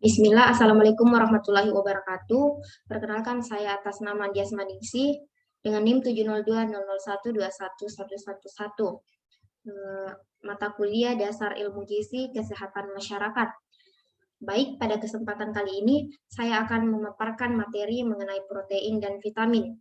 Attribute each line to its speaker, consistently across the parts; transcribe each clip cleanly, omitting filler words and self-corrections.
Speaker 1: Bismillah, Assalamualaikum warahmatullahi wabarakatuh. Perkenalkan, saya atas nama Dias Maningsih dengan NIM 70200121111. Mata kuliah Dasar Ilmu Gizi Kesehatan Masyarakat. Baik, pada kesempatan kali ini saya akan memaparkan materi mengenai protein dan vitamin.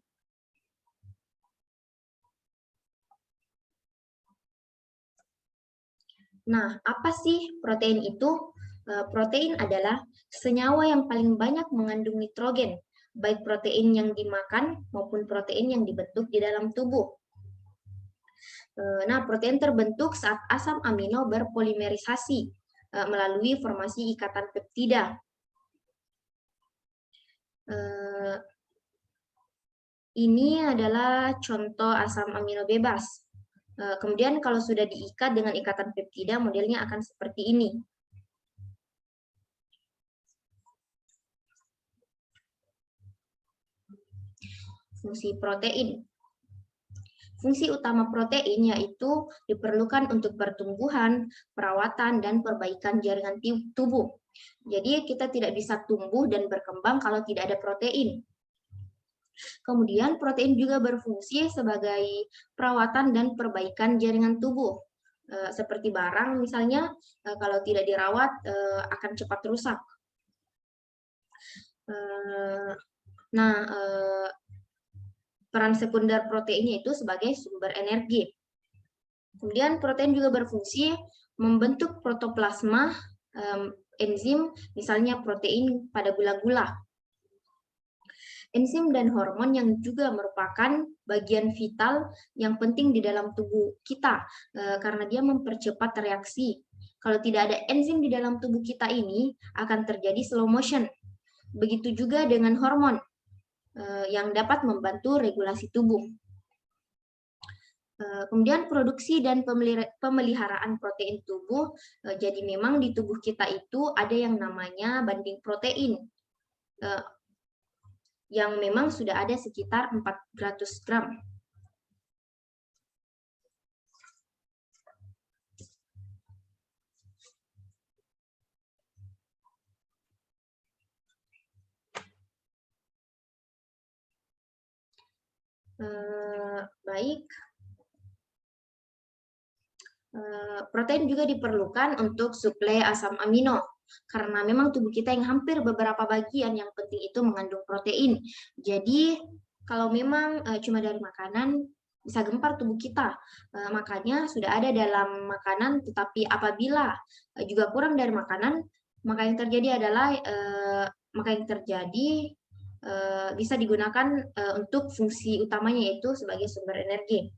Speaker 1: Nah, apa sih protein itu? Protein adalah senyawa yang paling banyak mengandung nitrogen, baik protein yang dimakan maupun protein yang dibentuk di dalam tubuh. Nah, protein terbentuk saat asam amino berpolimerisasi melalui formasi ikatan peptida. Ini adalah contoh asam amino bebas. Kemudian kalau sudah diikat dengan ikatan peptida, modelnya akan seperti ini. Fungsi protein. Fungsi utama protein yaitu diperlukan untuk pertumbuhan, perawatan, dan perbaikan jaringan tubuh. Jadi kita tidak bisa tumbuh dan berkembang kalau tidak ada protein. Kemudian protein juga berfungsi sebagai perawatan dan perbaikan jaringan tubuh. Seperti barang misalnya, kalau tidak dirawat akan cepat rusak. Nah, peran sekunder proteinnya itu sebagai sumber energi. Kemudian protein juga berfungsi membentuk protoplasma, enzim, misalnya protein pada gula-gula. Enzim dan hormon yang juga merupakan bagian vital yang penting di dalam tubuh kita, karena dia mempercepat reaksi. Kalau tidak ada enzim di dalam tubuh kita ini, akan terjadi slow motion. Begitu juga dengan hormon, yang dapat membantu regulasi tubuh. Kemudian produksi dan pemeliharaan protein tubuh, jadi memang di tubuh kita itu ada yang namanya banding protein, yang memang sudah ada sekitar 400 gram. Baik. Protein juga diperlukan untuk suplai asam amino, karena memang tubuh kita yang hampir beberapa bagian yang penting itu mengandung protein. Jadi kalau memang cuma dari makanan, bisa gempar tubuh kita. Makanya sudah ada dalam makanan, tetapi apabila juga kurang dari makanan, maka yang terjadi adalah bisa digunakan untuk fungsi utamanya, yaitu sebagai sumber energi.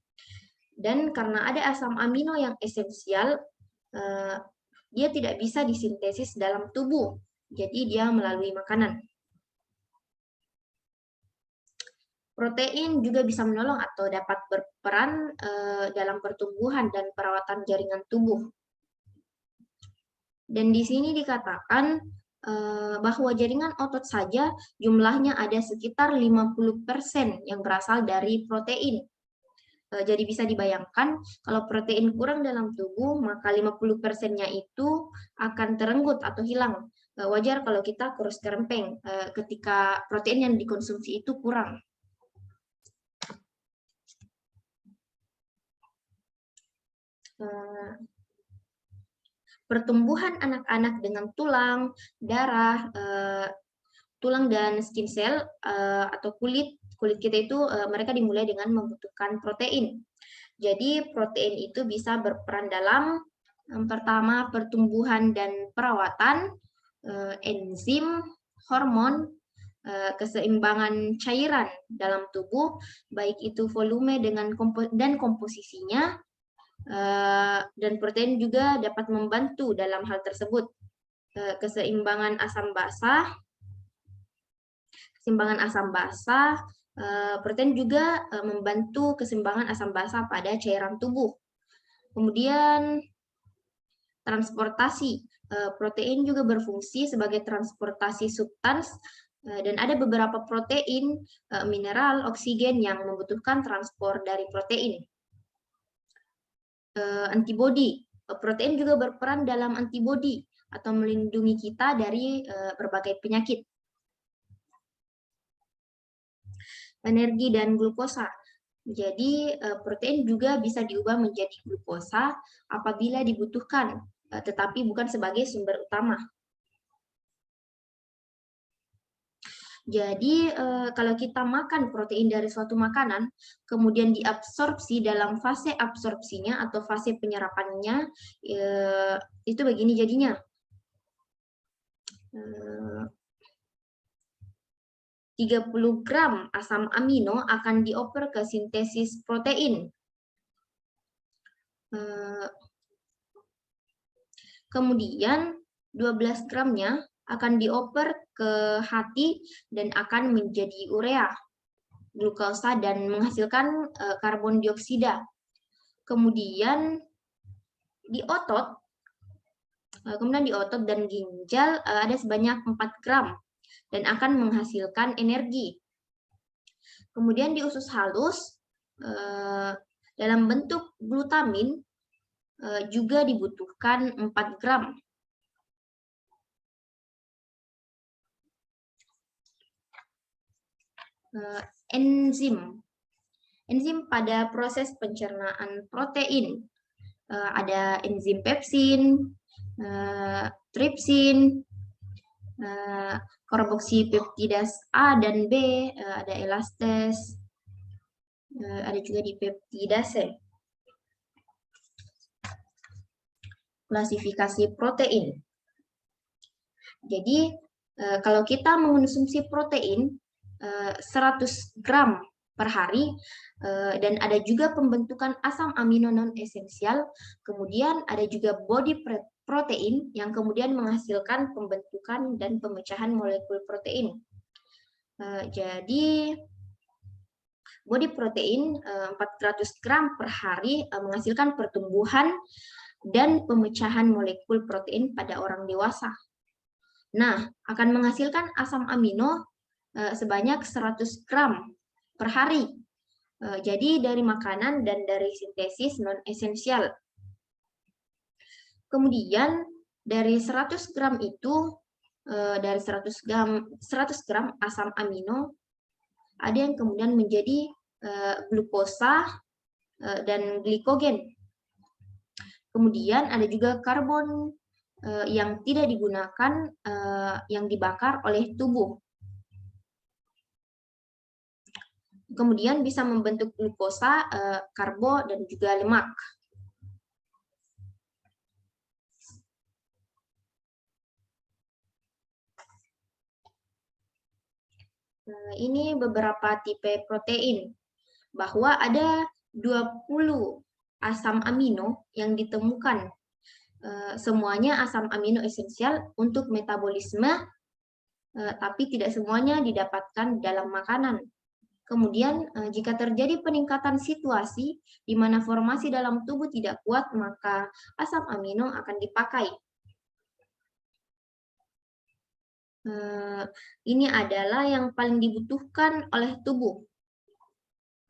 Speaker 1: Dan karena ada asam amino yang esensial, dia tidak bisa disintesis dalam tubuh, jadi dia melalui makanan. Protein juga bisa menolong atau dapat berperan dalam pertumbuhan dan perawatan jaringan tubuh. Dan di sini dikatakan bahwa jaringan otot saja jumlahnya ada sekitar 50% yang berasal dari protein. Jadi bisa dibayangkan kalau protein kurang dalam tubuh, maka 50%-nya itu akan terenggut atau hilang. Wajar kalau kita kurus kerempeng ketika protein yang dikonsumsi itu kurang. Pertumbuhan anak-anak dengan tulang, darah, tulang dan skin cell atau kulit kita itu mereka dimulai dengan membutuhkan protein. Jadi protein itu bisa berperan dalam yang pertama pertumbuhan dan perawatan, enzim, hormon, keseimbangan cairan dalam tubuh, baik itu volume dan komposisinya, dan protein juga dapat membantu dalam hal tersebut. Keseimbangan asam basa, protein juga membantu keseimbangan asam basa pada cairan tubuh. Kemudian transportasi, protein juga berfungsi sebagai transportasi substans, dan ada beberapa protein, mineral, oksigen yang membutuhkan transport dari protein. Antibodi, protein juga berperan dalam antibodi atau melindungi kita dari berbagai penyakit. Energi dan glukosa. Jadi protein juga bisa diubah menjadi glukosa apabila dibutuhkan, tetapi bukan sebagai sumber utama. Jadi kalau kita makan protein dari suatu makanan, kemudian diabsorpsi dalam fase absorpsinya atau fase penyerapannya, itu begini jadinya. 30 gram asam amino akan dioper ke sintesis protein. Kemudian 12 gramnya akan dioper ke hati dan akan menjadi urea, glukosa, dan menghasilkan karbon dioksida. Kemudian di otot, dan ginjal ada sebanyak 4 gram dan akan menghasilkan energi. Kemudian di usus halus, dalam bentuk glutamin juga dibutuhkan 4 gram. Enzim pada proses pencernaan protein. Ada enzim pepsin, tripsin, karboksipeptidas A dan B, ada elastase, ada juga di peptidase. Klasifikasi protein. Jadi kalau kita mengonsumsi protein 100 gram per hari, dan ada juga pembentukan asam amino non-esensial, kemudian ada juga body protein yang kemudian menghasilkan pembentukan dan pemecahan molekul protein. Jadi body protein 400 gram per hari menghasilkan pertumbuhan dan pemecahan molekul protein pada orang dewasa. Nah, akan menghasilkan asam amino sebanyak 100 gram per hari. Jadi dari makanan dan dari sintesis non-esensial. Kemudian dari 100 gram itu, dari 100 gram asam amino, ada yang kemudian menjadi glukosa dan glikogen. Kemudian ada juga karbon yang tidak digunakan, yang dibakar oleh tubuh. Kemudian bisa membentuk glukosa, karbo, dan juga lemak. Ini beberapa tipe protein, bahwa ada 20 asam amino yang ditemukan. Semuanya asam amino esensial untuk metabolisme, tapi tidak semuanya didapatkan dalam makanan. Kemudian, jika terjadi peningkatan situasi di mana formasi dalam tubuh tidak kuat, maka asam amino akan dipakai. Ini adalah yang paling dibutuhkan oleh tubuh.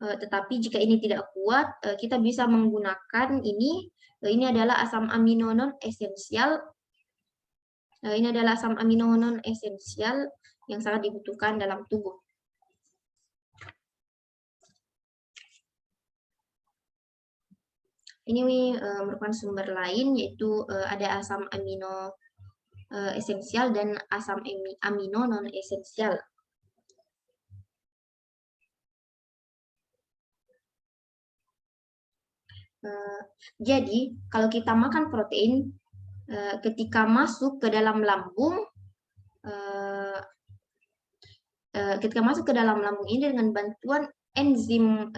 Speaker 1: Tetapi jika ini tidak kuat, kita bisa menggunakan ini. Ini adalah asam amino non-esensial. Ini adalah asam amino non-esensial yang sangat dibutuhkan dalam tubuh. Ini merupakan sumber lain, yaitu ada asam amino esensial dan asam amino non-esensial. Jadi, kalau kita makan protein, ketika masuk ke dalam lambung, ini dengan bantuan enzim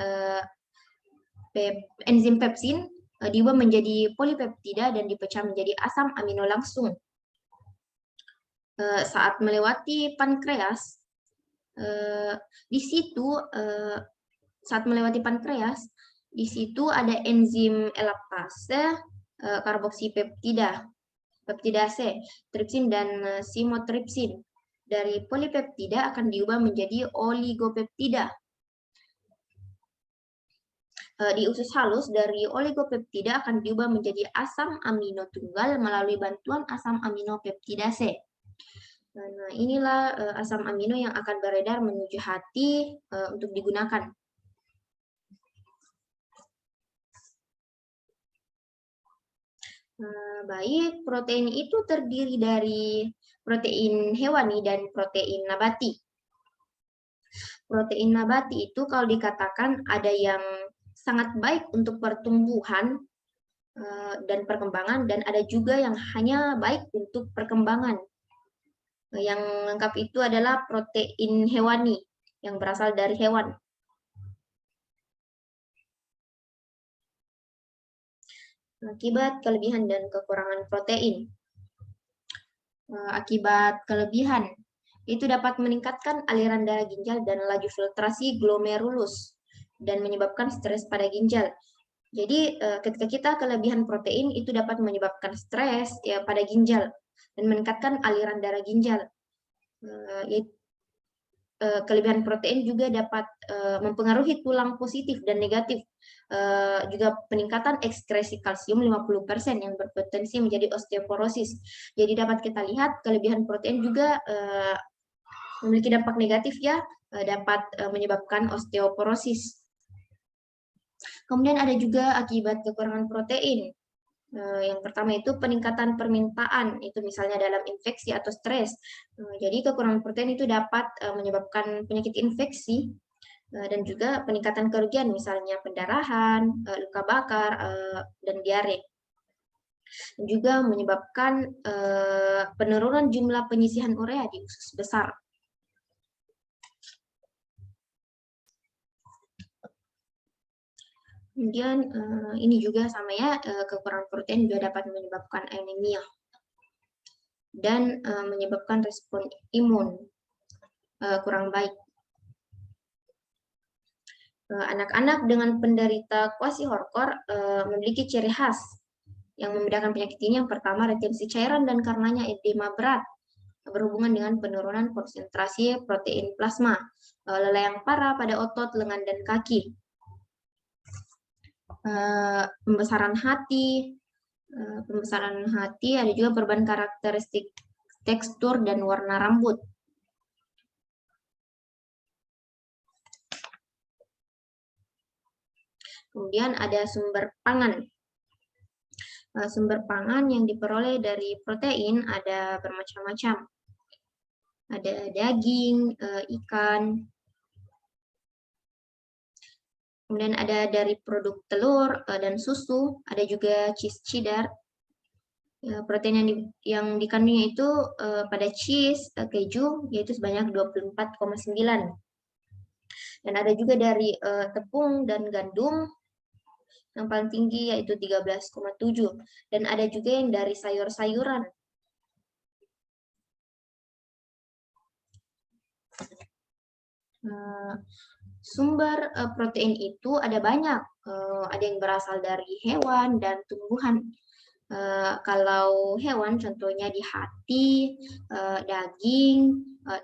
Speaker 1: pepsin, diubah menjadi polipeptida dan dipecah menjadi asam amino langsung. Saat melewati pankreas, di situ di situ ada enzim elastase, karboksipeptidase, tripsin dan simotripsin. Dari polipeptida akan diubah menjadi oligopeptida. di usus halus dari oligopeptida akan diubah menjadi asam amino tunggal melalui bantuan asam amino peptidase. Nah, inilah asam amino yang akan beredar menuju hati untuk digunakan. Baik, protein itu terdiri dari protein hewani dan protein nabati. Protein nabati itu kalau dikatakan ada yang sangat baik untuk pertumbuhan dan perkembangan, dan ada juga yang hanya baik untuk perkembangan. Yang lengkap itu adalah protein hewani yang berasal dari hewan. Akibat kelebihan dan kekurangan protein. Akibat kelebihan, itu dapat meningkatkan aliran darah ginjal dan laju filtrasi glomerulus dan menyebabkan stres pada ginjal. Jadi ketika kita kelebihan protein itu dapat menyebabkan stres ya pada ginjal dan meningkatkan aliran darah ginjal. Kelebihan protein juga dapat mempengaruhi tulang positif dan negatif. Juga peningkatan ekskresi kalsium 50% yang berpotensi menjadi osteoporosis. Jadi dapat kita lihat kelebihan protein juga memiliki dampak negatif ya, dapat menyebabkan osteoporosis. Kemudian ada juga akibat kekurangan protein. Yang pertama itu peningkatan permintaan, itu misalnya dalam infeksi atau stres. Jadi kekurangan protein itu dapat menyebabkan penyakit infeksi dan juga peningkatan kerugian, misalnya pendarahan, luka bakar, dan diare. Dan juga menyebabkan penurunan jumlah penyisihan urea di usus besar. Kemudian ini juga sama ya, kekurangan protein juga dapat menyebabkan anemia dan menyebabkan respon imun kurang baik. Anak-anak dengan penderita kwashiorkor memiliki ciri khas yang membedakan penyakit ini. Yang pertama, retensi cairan dan karenanya edema berat berhubungan dengan penurunan konsentrasi protein plasma, lelah yang parah pada otot, lengan, dan kaki. Pembesaran hati, ada juga perubahan karakteristik tekstur dan warna rambut. Kemudian ada sumber pangan. Sumber pangan yang diperoleh dari protein ada bermacam-macam. Ada daging, ikan, kemudian ada dari produk telur dan susu, ada juga cheese cheddar. Protein yang dikandungnya itu pada cheese, keju, yaitu sebanyak 24,9. Dan ada juga dari tepung dan gandum, yang paling tinggi yaitu 13,7. Dan ada juga yang dari sayur-sayuran. Sumber protein itu ada banyak, ada yang berasal dari hewan dan tumbuhan. Kalau hewan contohnya di hati, daging,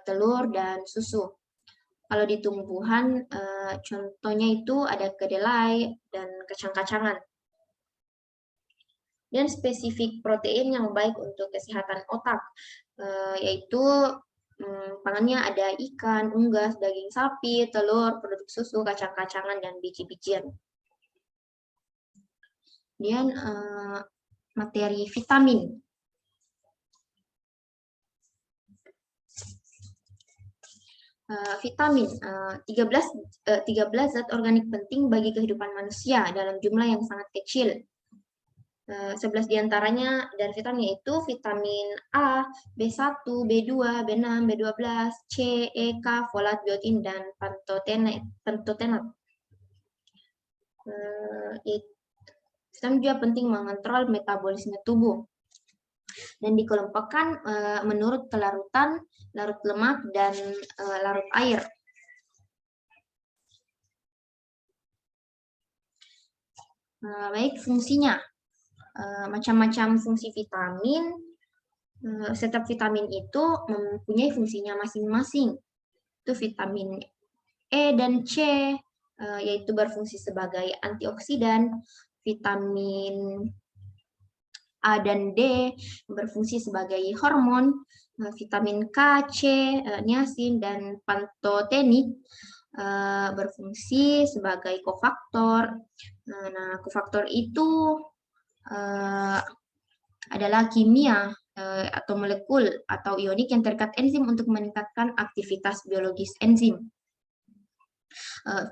Speaker 1: telur, dan susu. Kalau di tumbuhan contohnya itu ada kedelai dan kacang-kacangan. Dan spesifik protein yang baik untuk kesehatan otak, yaitu pangannya ada ikan, unggas, daging sapi, telur, produk susu, kacang-kacangan, dan biji-bijian. Kemudian materi vitamin. Vitamin, 13 zat organik penting bagi kehidupan manusia dalam jumlah yang sangat kecil. 11 diantaranya dari vitamin yaitu vitamin A, B1, B2, B6, B12, C, E, K, folat, biotin, dan pantotenat. Vitamin juga penting mengontrol metabolisme tubuh dan dikelompokkan menurut kelarutan, larut lemak, dan larut air. Baik, fungsinya. Macam-macam fungsi vitamin. Setiap vitamin itu mempunyai fungsinya masing-masing. Itu vitamin E dan C yaitu berfungsi sebagai antioksidan, vitamin A dan D berfungsi sebagai hormon, vitamin K, C, niacin, dan pantotenik berfungsi sebagai kofaktor. Nah, kofaktor itu adalah kimia atau molekul atau ionik yang terikat enzim untuk meningkatkan aktivitas biologis enzim.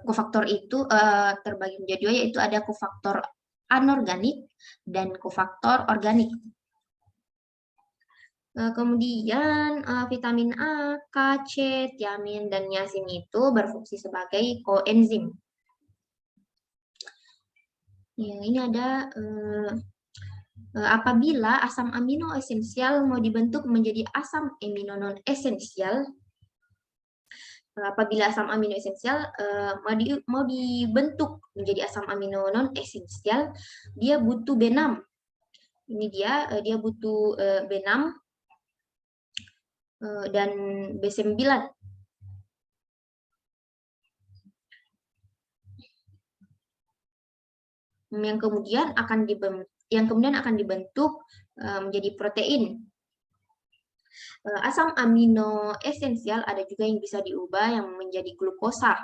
Speaker 1: Kofaktor itu terbagi menjadi dua, yaitu ada kofaktor anorganik dan kofaktor organik. Kemudian vitamin A, K, C, tiamin, dan niacin itu berfungsi sebagai koenzim. Ini ada apabila asam amino esensial mau dibentuk menjadi asam amino non esensial, apabila asam amino esensial mau dibentuk menjadi asam amino non esensial, dia butuh B6. Ini dia butuh B6 dan B9. Yang kemudian akan dibentuk menjadi protein. Asam amino esensial ada juga yang bisa diubah yang menjadi glukosa.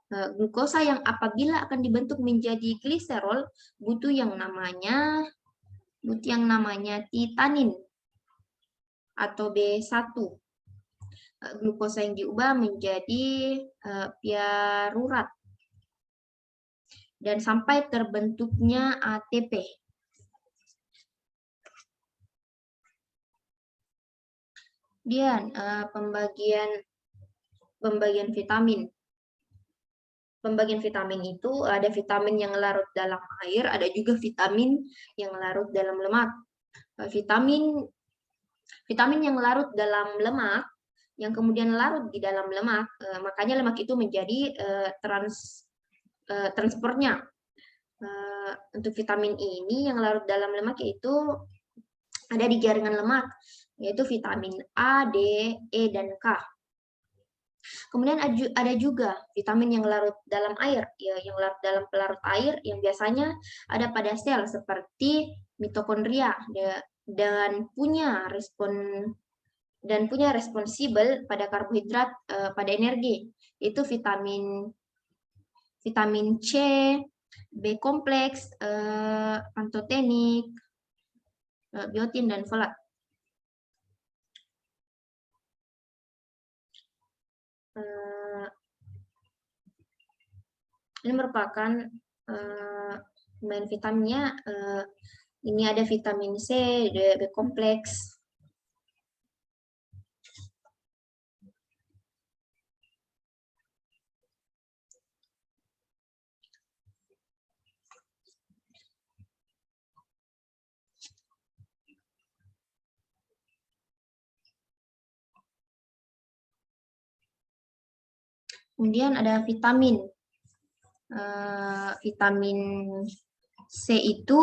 Speaker 1: Glukosa yang apabila akan dibentuk menjadi gliserol butuh yang namanya titanin atau B1. Glukosa yang diubah menjadi piarurat dan sampai terbentuknya ATP. Kemudian pembagian vitamin. Pembagian vitamin itu ada vitamin yang larut dalam air, ada juga vitamin yang larut dalam lemak. Vitamin yang larut dalam lemak, yang kemudian larut di dalam lemak, makanya lemak itu menjadi transportnya. Untuk vitamin ini yang larut dalam lemak yaitu ada di jaringan lemak, yaitu vitamin A, D, E, dan K. Kemudian ada juga vitamin yang larut dalam air, yang larut dalam pelarut air yang biasanya ada pada sel seperti mitokondria dan punya responsibel pada karbohidrat pada energi. Itu vitamin C, B kompleks, pantotenik, biotin, dan folat. Ini merupakan bahan vitaminnya. Ini ada vitamin C, B kompleks. Kemudian ada vitamin. Vitamin C itu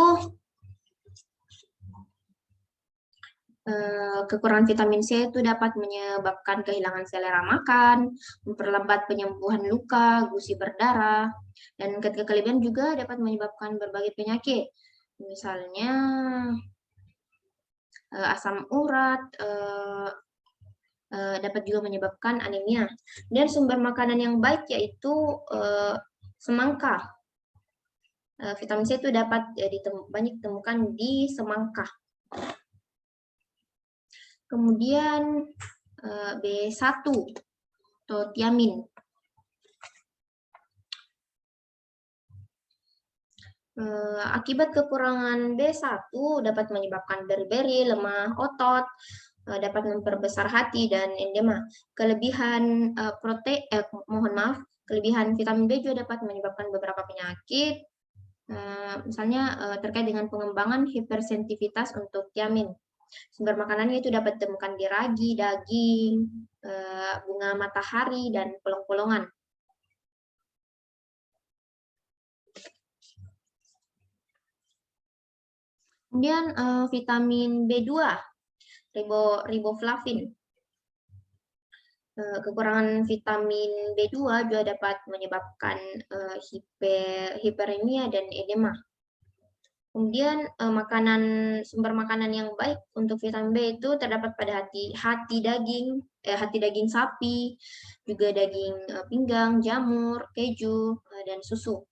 Speaker 1: kekurangan vitamin C itu dapat menyebabkan kehilangan selera makan, memperlambat penyembuhan luka, gusi berdarah, dan ketika kelebihan juga dapat menyebabkan berbagai penyakit, misalnya asam urat, dapat juga menyebabkan anemia. Dan sumber makanan yang baik yaitu semangka. Vitamin C itu dapat banyak ditemukan di semangka. Kemudian B1 atau tiamin. Akibat kekurangan B1 dapat menyebabkan beri-beri, lemah otot, dapat memperbesar hati, dan edema. Kelebihan kelebihan vitamin B juga dapat menyebabkan beberapa penyakit, misalnya terkait dengan pengembangan hipersensitivitas untuk tiamin. Sumber makanannya itu dapat ditemukan di ragi, daging, bunga matahari, dan polong-polongan. Kemudian vitamin B2, riboflavin. Kekurangan vitamin B2 juga dapat menyebabkan hiperemia dan edema. Kemudian sumber makanan yang baik untuk vitamin B itu terdapat pada hati daging sapi, juga daging pinggang, jamur, keju, dan susu.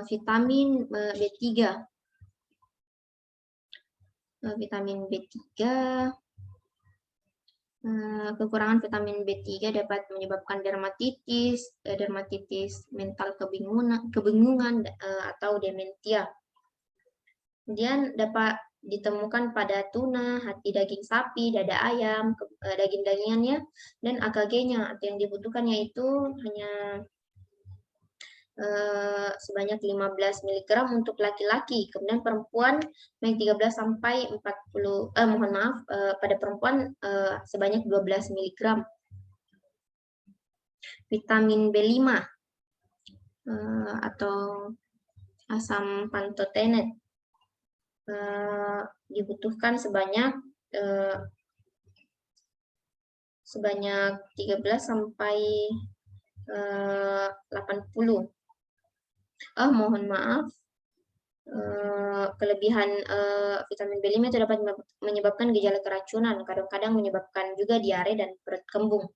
Speaker 1: Vitamin B3. Vitamin B3, kekurangan vitamin B3 dapat menyebabkan dermatitis mental kebingungan atau demensia. Kemudian dapat ditemukan pada tuna, hati daging sapi, dada ayam, daging-dagingannya, dan AKG-nya. Atau yang dibutuhkannya itu hanya sebanyak 15 mg untuk laki-laki, kemudian perempuan naik 13 sampai 40 pada perempuan sebanyak 12 mg. Vitamin B5 atau asam pantotenet dibutuhkan sebanyak 13 sampai 80. Mohon maaf, kelebihan vitamin B5 itu dapat menyebabkan gejala keracunan, kadang-kadang menyebabkan juga diare dan perut kembung.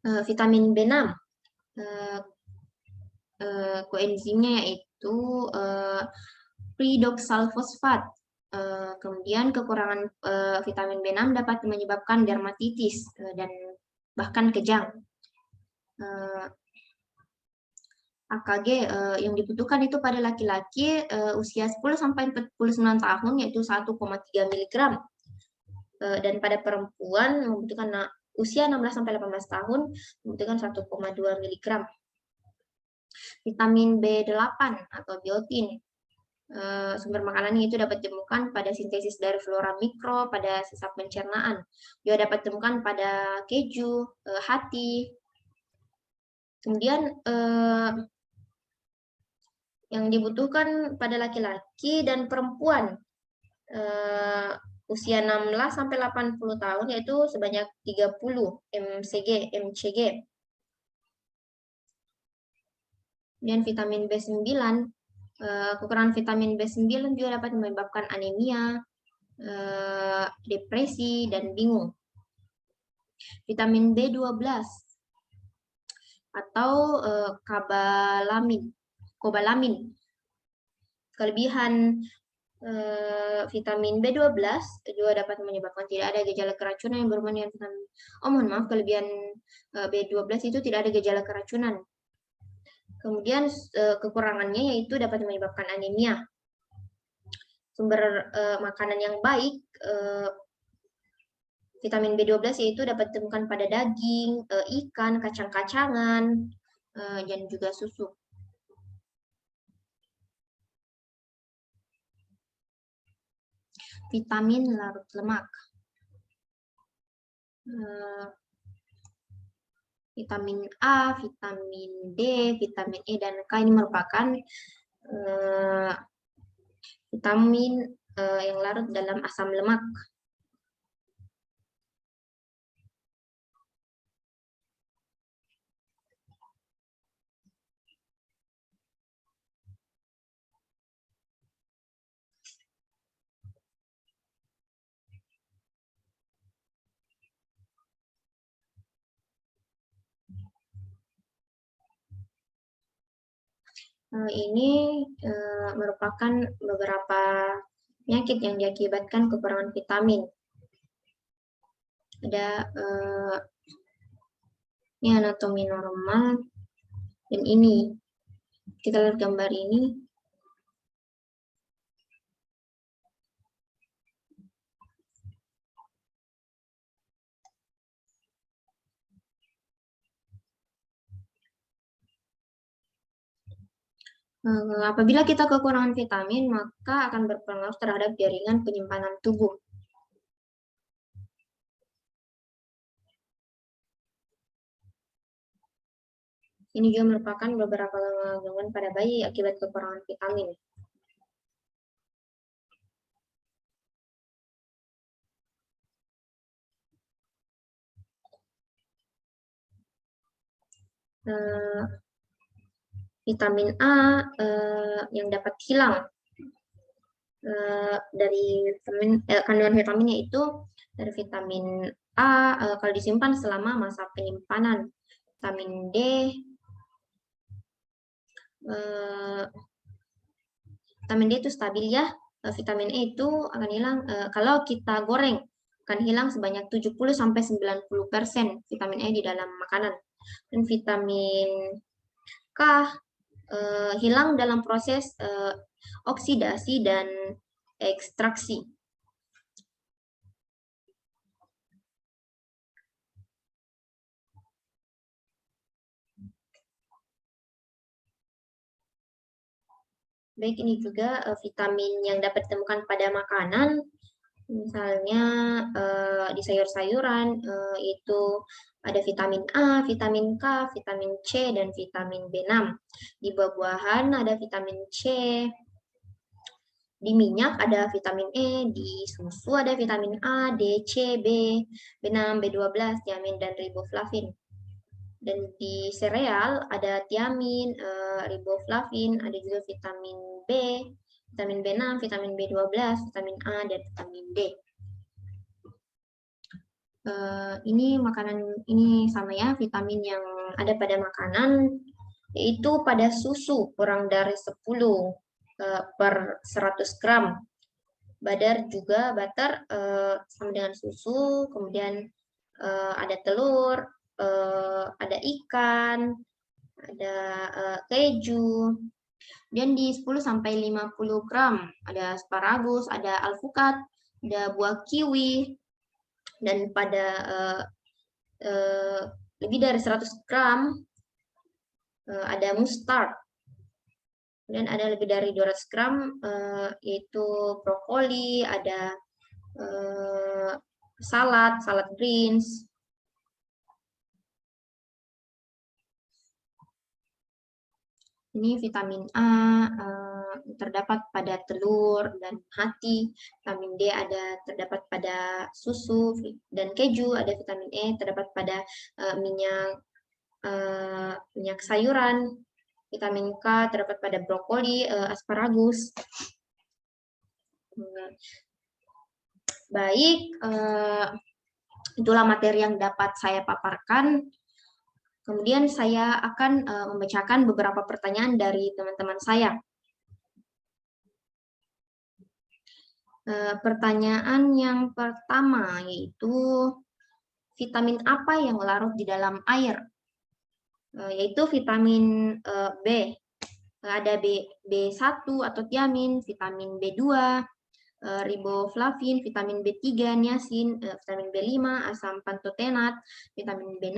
Speaker 1: Vitamin B6, koenzimnya yaitu piredoxalfosfat. Kemudian kekurangan vitamin B6 dapat menyebabkan dermatitis dan bahkan kejang. AKG yang dibutuhkan itu pada laki-laki usia 10 sampai 49 tahun yaitu 1,3 mg. Dan pada perempuan membutuhkan usia 16 sampai 18 tahun membutuhkan 1,2 mg. Vitamin B8 atau biotin. Sumber makanan itu dapat ditemukan pada sintesis dari flora mikro, pada sisa pencernaan. Juga dapat ditemukan pada keju, hati. Kemudian yang dibutuhkan pada laki-laki dan perempuan usia 16 sampai 80 tahun yaitu sebanyak 30 mcg. Dan vitamin B9, kekurangan vitamin B9 juga dapat menyebabkan anemia, depresi, dan bingung. Vitamin B12 atau kobalamin. Kelebihan vitamin B12 juga dapat menyebabkan tidak ada gejala keracunan yang berhubungan dengan vitamin. Mohon maaf, kelebihan B12 itu tidak ada gejala keracunan. Kemudian kekurangannya yaitu dapat menyebabkan anemia. Sumber makanan yang baik vitamin B12 yaitu dapat ditemukan pada daging, ikan, kacang-kacangan, dan juga susu. Vitamin larut lemak. Vitamin A, vitamin D, vitamin E, dan K ini merupakan vitamin yang larut dalam asam lemak. Ini merupakan beberapa penyakit yang diakibatkan kekurangan vitamin. Ada ini anatomi normal, dan ini kita lihat gambar ini. Apabila kita kekurangan vitamin, maka akan berpengaruh terhadap jaringan penyimpanan tubuh. Ini juga merupakan beberapa gangguan pada bayi akibat kekurangan vitamin. Vitamin A yang dapat hilang dari kandungan vitaminnya itu dari vitamin A kalau disimpan selama masa penyimpanan. Vitamin D, vitamin D itu stabil ya. Vitamin E itu akan hilang kalau kita goreng, akan hilang sebanyak 70-90% vitamin E di dalam makanan. Dan vitamin K hilang dalam proses oksidasi dan ekstraksi. Baik, ini juga vitamin yang dapat ditemukan pada makanan, misalnya di sayur-sayuran itu ada vitamin A, vitamin K, vitamin C, dan vitamin B6. Di buah-buahan ada vitamin C, di minyak ada vitamin E, di susu ada vitamin A, D, C, B, B6, B12, tiamin, dan riboflavin. Dan di sereal ada tiamin, riboflavin, ada juga vitamin B, vitamin B6, vitamin B12, vitamin A, dan vitamin D. Ini makanan ini sama ya, vitamin yang ada pada makanan yaitu pada susu kurang dari 10 per 100 gram. Butter sama dengan susu, kemudian ada telur, ada ikan, ada keju. Dan di 10-50 gram ada asparagus, ada alpukat, ada buah kiwi, dan pada lebih dari 100 gram ada mustard. Kemudian ada lebih dari 200 gram yaitu brokoli, ada salad greens. Ini vitamin A terdapat pada telur dan hati, vitamin D terdapat pada susu dan keju, ada vitamin E terdapat pada minyak sayuran, vitamin K terdapat pada brokoli, asparagus. Baik, itulah materi yang dapat saya paparkan. Kemudian saya akan membacakan beberapa pertanyaan dari teman-teman saya. Pertanyaan yang pertama yaitu vitamin apa yang larut di dalam air? Yaitu vitamin B. Ada B1 atau tiamin, vitamin B2, riboflavin, vitamin B3, niacin, vitamin B5, asam pantotenat, vitamin B6,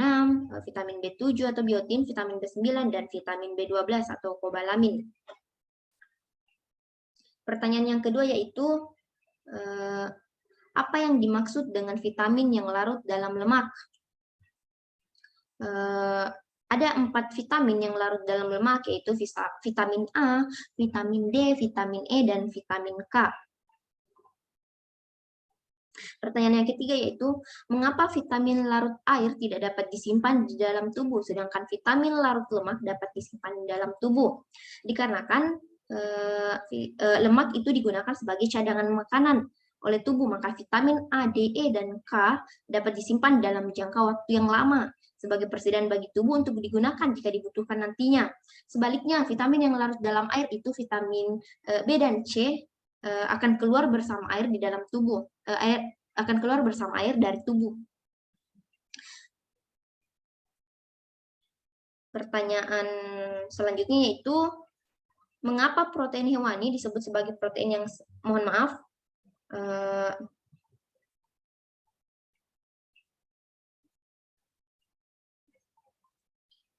Speaker 1: vitamin B7 atau biotin, vitamin B9, dan vitamin B12 atau kobalamin. Pertanyaan yang kedua yaitu, apa yang dimaksud dengan vitamin yang larut dalam lemak? Ada 4 vitamin yang larut dalam lemak, yaitu vitamin A, vitamin D, vitamin E, dan vitamin K. Pertanyaan yang ketiga yaitu, mengapa vitamin larut air tidak dapat disimpan di dalam tubuh, sedangkan vitamin larut lemak dapat disimpan di dalam tubuh? Dikarenakan lemak itu digunakan sebagai cadangan makanan oleh tubuh, maka vitamin A, D, E, dan K dapat disimpan dalam jangka waktu yang lama sebagai persediaan bagi tubuh untuk digunakan jika dibutuhkan nantinya. Sebaliknya, vitamin yang larut dalam air itu vitamin B dan C akan keluar bersama air di dalam tubuh, akan keluar bersama air dari tubuh. Pertanyaan selanjutnya yaitu, mengapa protein hewani disebut sebagai protein yang, mohon maaf,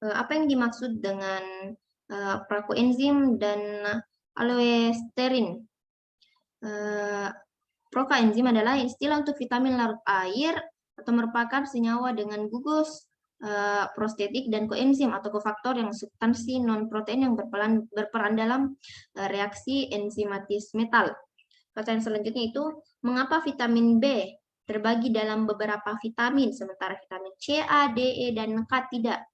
Speaker 1: apa yang dimaksud dengan prokoenzim dan allosterin? Prokoenzim adalah istilah untuk vitamin larut air atau merupakan senyawa dengan gugus prostetik, dan koenzim atau kofaktor yang substansi non-protein yang berperan dalam reaksi enzimatis metal. Pertanyaan selanjutnya itu, mengapa vitamin B terbagi dalam beberapa vitamin, sementara vitamin C, A, D, E, dan K tidak?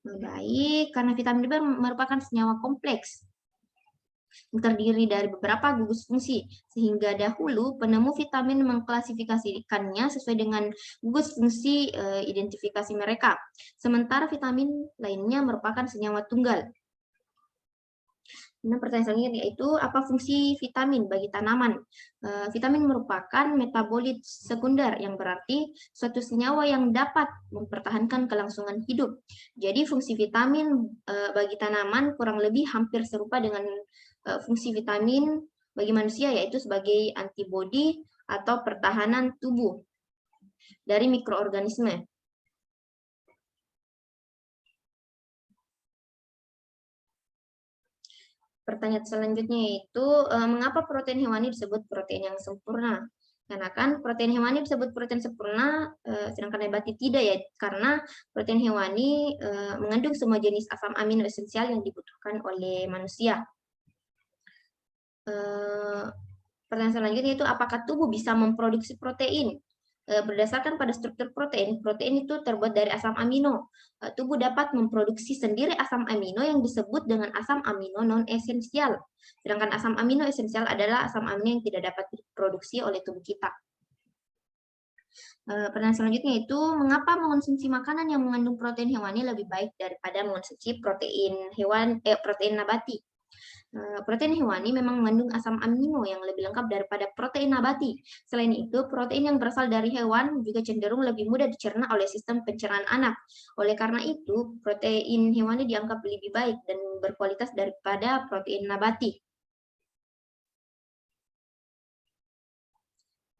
Speaker 1: Baik, karena vitamin B merupakan senyawa kompleks yang terdiri dari beberapa gugus fungsi, sehingga dahulu penemu vitamin mengklasifikasikannya sesuai dengan gugus fungsi identifikasi mereka. Sementara vitamin lainnya merupakan senyawa tunggal. Nah, pertanyaan selanjutnya yaitu apa fungsi vitamin bagi tanaman? Vitamin merupakan metabolit sekunder yang berarti suatu senyawa yang dapat mempertahankan kelangsungan hidup. Jadi fungsi vitamin bagi tanaman kurang lebih hampir serupa dengan fungsi vitamin bagi manusia, yaitu sebagai antibodi atau pertahanan tubuh dari mikroorganisme. Pertanyaan selanjutnya itu, mengapa protein hewani disebut protein yang sempurna? Karena kan protein hewani disebut protein sempurna, sedangkan nabati tidak ya, karena protein hewani mengandung semua jenis asam amino esensial yang dibutuhkan oleh manusia. Pertanyaan selanjutnya itu, apakah tubuh bisa memproduksi protein? Berdasarkan pada struktur protein, protein itu terbuat dari asam amino. Tubuh dapat memproduksi sendiri asam amino yang disebut dengan asam amino non-esensial. Sedangkan asam amino esensial adalah asam amino yang tidak dapat diproduksi oleh tubuh kita. Pertanyaan selanjutnya itu, mengapa mengonsumsi makanan yang mengandung protein hewani lebih baik daripada mengonsumsi protein nabati? Protein hewani memang mengandung asam amino yang lebih lengkap daripada protein nabati. Selain itu, protein yang berasal dari hewan juga cenderung lebih mudah dicerna oleh sistem pencernaan anak. Oleh karena itu, protein hewani dianggap lebih baik dan berkualitas daripada protein nabati.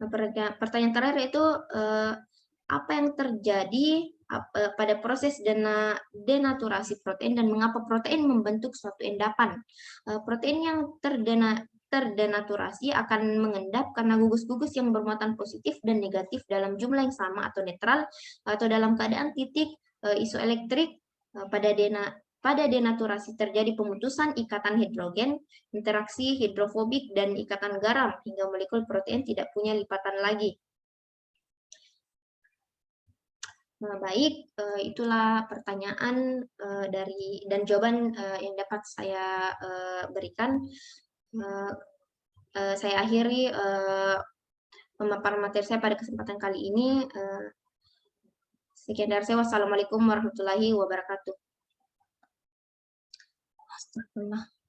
Speaker 1: Pertanyaan terakhir itu, apa yang terjadi pada proses denaturasi protein dan mengapa protein membentuk suatu endapan? Protein yang terdenaturasi akan mengendap karena gugus-gugus yang bermuatan positif dan negatif dalam jumlah yang sama atau netral atau dalam keadaan titik isoelektrik. Pada denaturasi terjadi pemutusan ikatan hidrogen, interaksi hidrofobik, dan ikatan garam hingga molekul protein tidak punya lipatan lagi. Baik, itulah pertanyaan dan jawaban yang dapat saya berikan. Saya akhiri pemaparan materi saya pada kesempatan kali ini. Sekian dari saya. Wassalamualaikum warahmatullahi wabarakatuh. Astagfirullah.